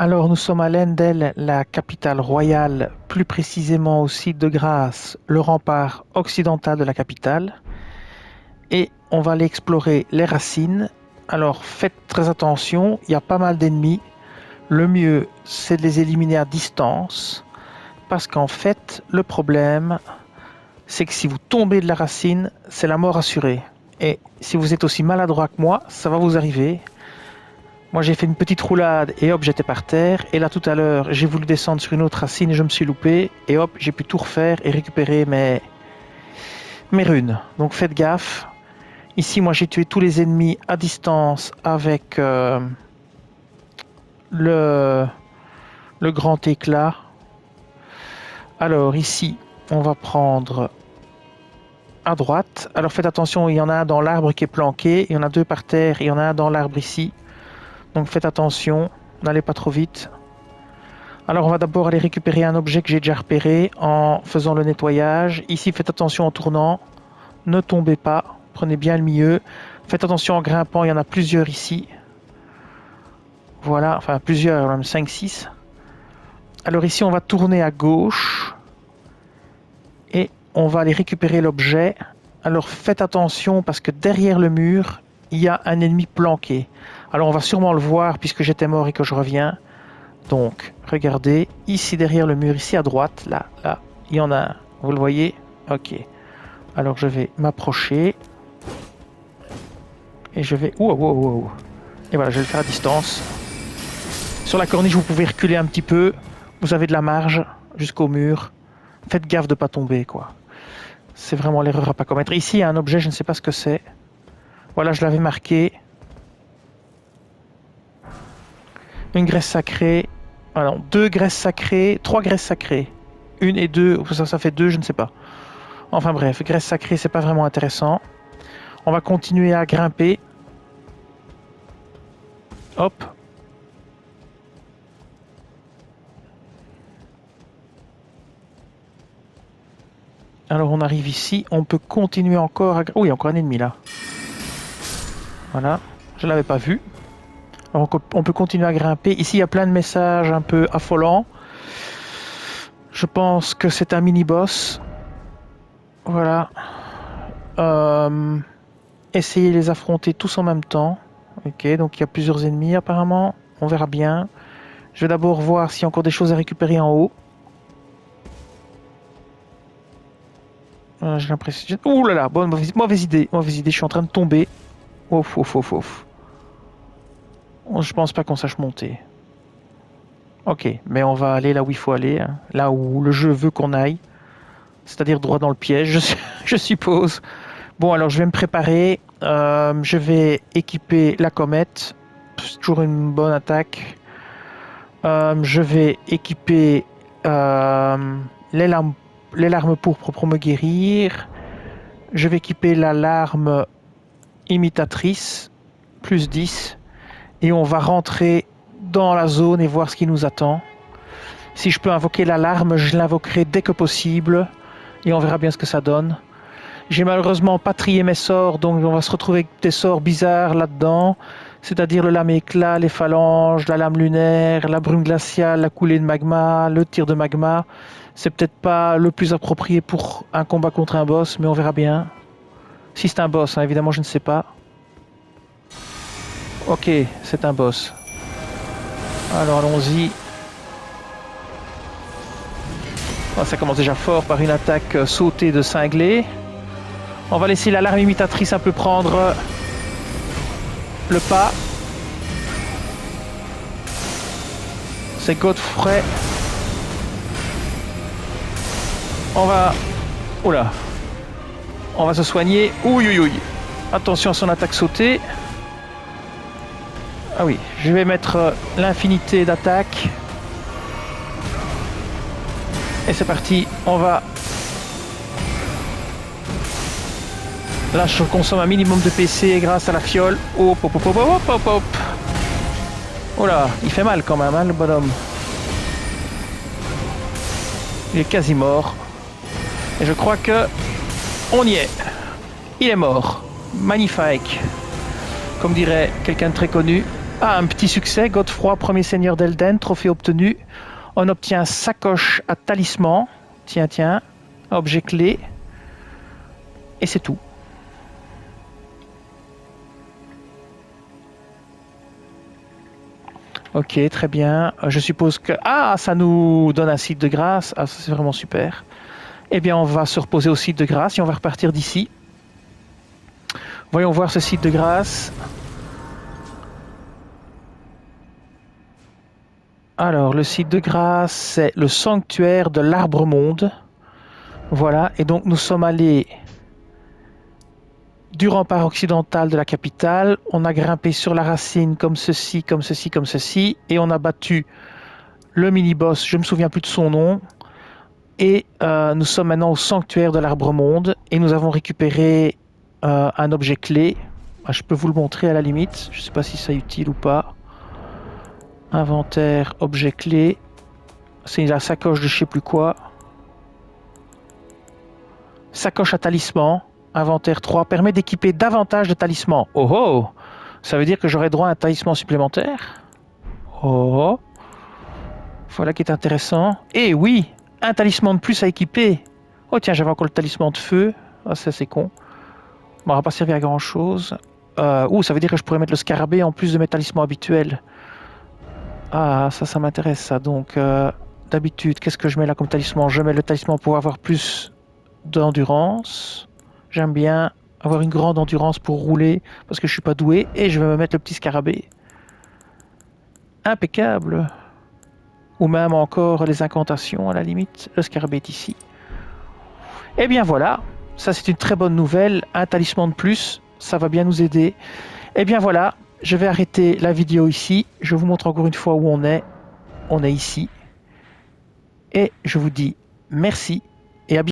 Alors, nous sommes à Lendel, la capitale royale, plus précisément au site de Grasse, le rempart occidental de la capitale. Et on va aller explorer les racines. Alors, faites très attention, il y a pas mal d'ennemis. Le mieux, c'est de les éliminer à distance. Parce qu'en fait, le problème, c'est que si vous tombez de la racine, c'est la mort assurée. Et si vous êtes aussi maladroit que moi, ça va vous arriver. Moi, j'ai fait une petite roulade et hop, j'étais par terre. Et là, tout à l'heure, j'ai voulu descendre sur une autre racine et je me suis loupé. Et hop, j'ai pu tout refaire et récupérer mes runes. Donc faites gaffe. Ici, moi, j'ai tué tous les ennemis à distance avec le grand éclat. Alors ici, on va prendre à droite. Alors faites attention, il y en a un dans l'arbre qui est planqué. Il y en a deux par terre et il y en a un dans l'arbre ici. Donc faites attention, n'allez pas trop vite. Alors on va d'abord aller récupérer un objet que j'ai déjà repéré en faisant le nettoyage. Ici faites attention en tournant, ne tombez pas, prenez bien le milieu. Faites attention en grimpant, il y en a plusieurs ici. Voilà, enfin plusieurs, même 5-6. Alors ici on va tourner à gauche. Et on va aller récupérer l'objet. Alors faites attention parce que derrière le mur, il y a un ennemi planqué. Alors on va sûrement le voir puisque j'étais mort et que je reviens. Donc regardez, ici derrière le mur, ici à droite, là, il y en a un. Vous le voyez? Ok. Alors je vais m'approcher. Et je vais... Wow. Et voilà, je vais le faire à distance. Sur la corniche, vous pouvez reculer un petit peu. Vous avez de la marge jusqu'au mur. Faites gaffe de ne pas tomber, quoi. C'est vraiment l'erreur à pas commettre. Ici, il y a un objet, je ne sais pas ce que c'est. Voilà, je l'avais marqué. Une graisse sacrée. Ah non, 2 graisses sacrées, 3 graisses sacrées. 1 et 2, ça fait 2, je ne sais pas. Enfin bref, graisse sacrée, c'est pas vraiment intéressant. On va continuer à grimper. Hop. Alors on arrive ici, on peut continuer encore à... Oh, il y a encore un ennemi là. Voilà, je ne l'avais pas vu. Alors on peut continuer à grimper. Ici, il y a plein de messages un peu affolants. Je pense que c'est un mini-boss. Voilà. Essayez de les affronter tous en même temps. Ok, donc il y a plusieurs ennemis apparemment. On verra bien. Je vais d'abord voir s'il y a encore des choses à récupérer en haut. J'ai l'impression... Ouh là là, bonne, mauvaise idée. Je suis en train de tomber. Ouf. Je pense pas qu'on sache monter. Ok, mais on va aller là où il faut aller. Hein. Là où le jeu veut qu'on aille. C'est-à-dire droit dans le piège, je suppose. Bon, alors je vais me préparer. Je vais équiper la comète. C'est toujours une bonne attaque. Je vais équiper les larmes pourpres pour me guérir. Je vais équiper la larme imitatrice, plus 10. Et on va rentrer dans la zone et voir ce qui nous attend. Si je peux invoquer l'alarme, je l'invoquerai dès que possible. Et on verra bien ce que ça donne. J'ai malheureusement pas trié mes sorts, donc on va se retrouver avec des sorts bizarres là-dedans. C'est-à-dire le lame éclat, les phalanges, la lame lunaire, la brume glaciale, la coulée de magma, le tir de magma. C'est peut-être pas le plus approprié pour un combat contre un boss, mais on verra bien. Si c'est un boss, hein, évidemment je ne sais pas. Ok, c'est un boss. Alors allons-y. Oh, ça commence déjà fort par une attaque sautée de cinglé. On va laisser l'alarme imitatrice un peu prendre le pas. C'est Godfrey. On va... Oula. On va se soigner. Ouï. Attention à son attaque sautée. Ah oui, je vais mettre l'infinité d'attaque. Et c'est parti, on va... Là, je consomme un minimum de PC grâce à la fiole. Hop. Oh là, il fait mal quand même, hein, le bonhomme. Il est quasi mort. Et je crois que... On y est. Il est mort. Magnifique. Comme dirait quelqu'un de très connu. Ah, un petit succès. Godefroy, premier seigneur d'Elden, trophée obtenu. On obtient sacoche à talisman. Tiens, tiens. Objet clé. Et c'est tout. Ok, très bien. Je suppose que... Ah, ça nous donne un site de grâce. Ah, ça c'est vraiment super. Eh bien, on va se reposer au site de grâce et on va repartir d'ici. Voyons voir ce site de grâce. Alors, le site de grâce, c'est le sanctuaire de l'Arbre-Monde. Voilà, et donc nous sommes allés du rempart occidental de la capitale. On a grimpé sur la racine comme ceci, comme ceci, comme ceci. Et on a battu le mini-boss, je ne me souviens plus de son nom. Et nous sommes maintenant au sanctuaire de l'Arbre-Monde. Et nous avons récupéré un objet clé. Je peux vous le montrer à la limite. Je ne sais pas si c'est utile ou pas. Inventaire, objet clé. C'est la sacoche de je sais plus quoi. Sacoche à talisman. Inventaire 3. Permet d'équiper davantage de talismans. Oh oh! Ça veut dire que j'aurai droit à un talisman supplémentaire. Oh! Voilà qui est intéressant. Et oui! Un talisman de plus à équiper. Oh tiens, j'avais encore le talisman de feu. Ah, ça c'est con. On m'aura pas servi à grand chose. Ça veut dire que je pourrais mettre le scarabée en plus de mes talismans habituels. Ah, ça m'intéresse ça. Donc, d'habitude, qu'est-ce que je mets là comme talisman? Je mets le talisman pour avoir plus d'endurance. J'aime bien avoir une grande endurance pour rouler parce que je suis pas doué. Et je vais me mettre le petit scarabée. Impeccable. Ou même encore les incantations à la limite. Le scarabée est ici. Et bien voilà. Ça c'est une très bonne nouvelle. Un talisman de plus. Ça va bien nous aider. Et bien voilà. Je vais arrêter la vidéo ici. Je vous montre encore une fois où on est. On est ici. Et je vous dis merci